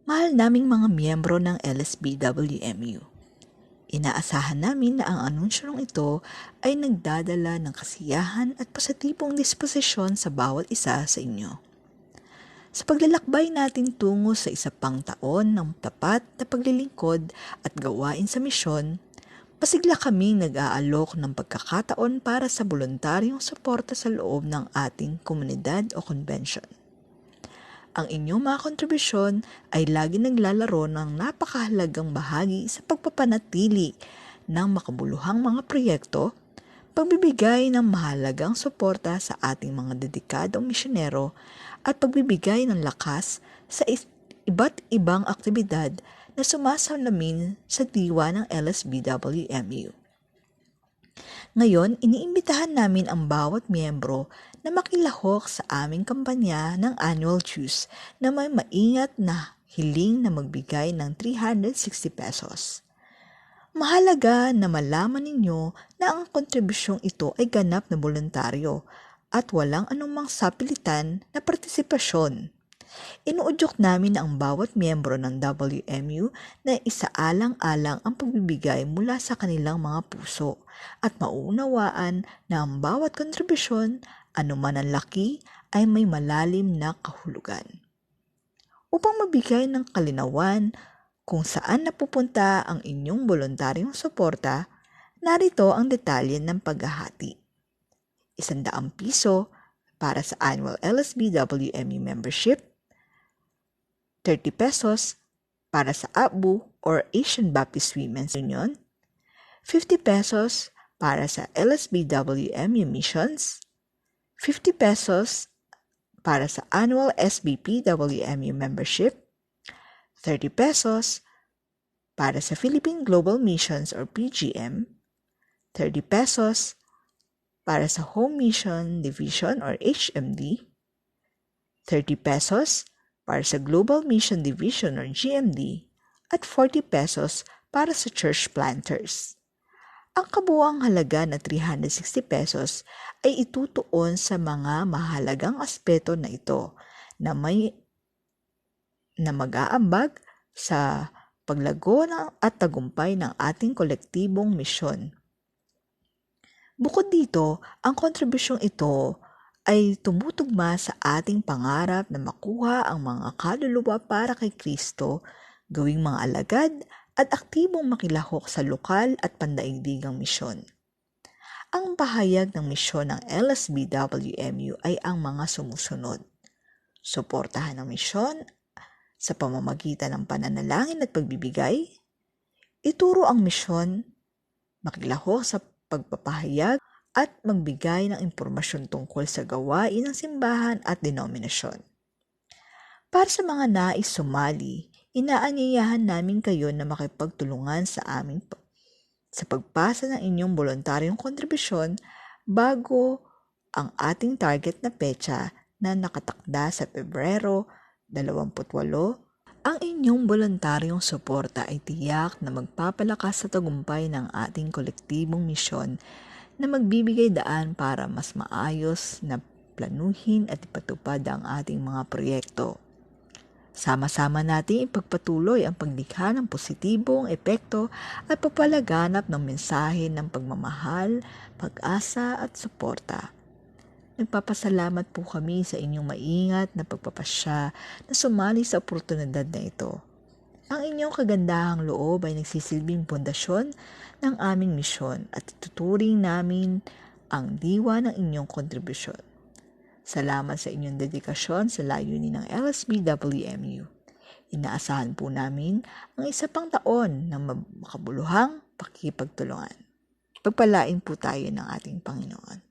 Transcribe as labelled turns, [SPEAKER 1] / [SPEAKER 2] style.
[SPEAKER 1] Mahal naming mga miyembro ng LSBWMU. Inaasahan namin na ang anunsyong ito ay nagdadala ng kasiyahan at positibong disposisyon sa bawat isa sa inyo. Sa paglalakbay natin tungo sa isa pang taon ng tapat na paglilingkod at gawain sa misyon, pasigla kaming nag-aalok ng pagkakataon para sa voluntaryong suporta sa loob ng ating komunidad o convention. Ang inyong mga kontribusyon ay lagi naglalaro ng napakahalagang bahagi sa pagpapanatili ng makabuluhang mga proyekto, pagbibigay ng mahalagang suporta sa ating mga dedikadong misyonero at pagbibigay ng lakas sa iba't ibang aktibidad na sumasalamin sa diwa ng LSBWMU. Ngayon, iniimbitahan namin ang bawat miyembro na makilahok sa aming kampanya ng annual dues na may maingat na hiling na magbigay ng 360 pesos. Mahalaga na malaman ninyo na ang kontribusyong ito ay ganap na voluntaryo at walang anumang sapilitan na partisipasyon. Inuudyok namin ang bawat miyembro ng WMU na isaalang-alang ang pagbibigay mula sa kanilang mga puso at mauunawaan na ang bawat kontribusyon, anuman ang laki, ay may malalim na kahulugan. Upang mabigay ng kalinawan kung saan napupunta ang inyong voluntaryong suporta, narito ang detalye ng paghahati. 100 piso para sa annual LSBWMU membership, 30 pesos para sa ABU or Asian Baptist Women's Union, 50 pesos para sa LSBWMU Missions, 50 pesos para sa annual SBPWMU membership, 30 pesos para sa Philippine Global Missions or PGM, 30 pesos para sa Home Mission Division or HMD, 30 pesos para sa Global Mission Division or GMD, at 40 pesos para sa Church Planters. Ang kabuuang halaga na 360 pesos ay itutuon sa mga mahalagang aspeto na ito na mag-aambag sa paglago at tagumpay ng ating kolektibong misyon. Bukod dito, ang kontribusyong ito ay tumutugma sa ating pangarap na makuha ang mga kaluluwa para kay Kristo, gawing mga alagad at aktibong makilahok sa lokal at pandaigdigang misyon. Ang pahayag ng misyon ng LSBWMU ay ang mga sumusunod. Suportahan ang misyon sa pamamagitan ng pananalangin at pagbibigay, ituro ang misyon, makilahok sa pagpapahayag, at magbigay ng impormasyon tungkol sa gawain ng simbahan at denominasyon. Para sa mga nais sumali, inaanyayahan namin kayo na makipagtulungan sa amin sa pagpasa ng inyong voluntaryong kontribusyon bago ang ating target na petsa na nakatakda sa Pebrero 28. Ang inyong voluntaryong suporta ay tiyak na magpapalakas sa tagumpay ng ating kolektibong misyon na magbibigay daan para mas maayos na planuhin at ipatupad ang ating mga proyekto. Sama-sama natin ipagpatuloy ang paglikha ng positibong epekto at papalaganap ng mensahe ng pagmamahal, pag-asa at suporta. Nagpapasalamat po kami sa inyong maingat na pagpapasya na sumali sa oportunidad na ito. Ang inyong kagandahang loob ay nagsisilbing pundasyon ng aming misyon at ituturing namin ang diwa ng inyong kontribusyon. Salamat sa inyong dedikasyon sa layunin ng LSBWMU. Inaasahan po namin ang isa pang taon ng makabuluhang pakikipagtulungan. Pagpalain po tayo ng ating Panginoon.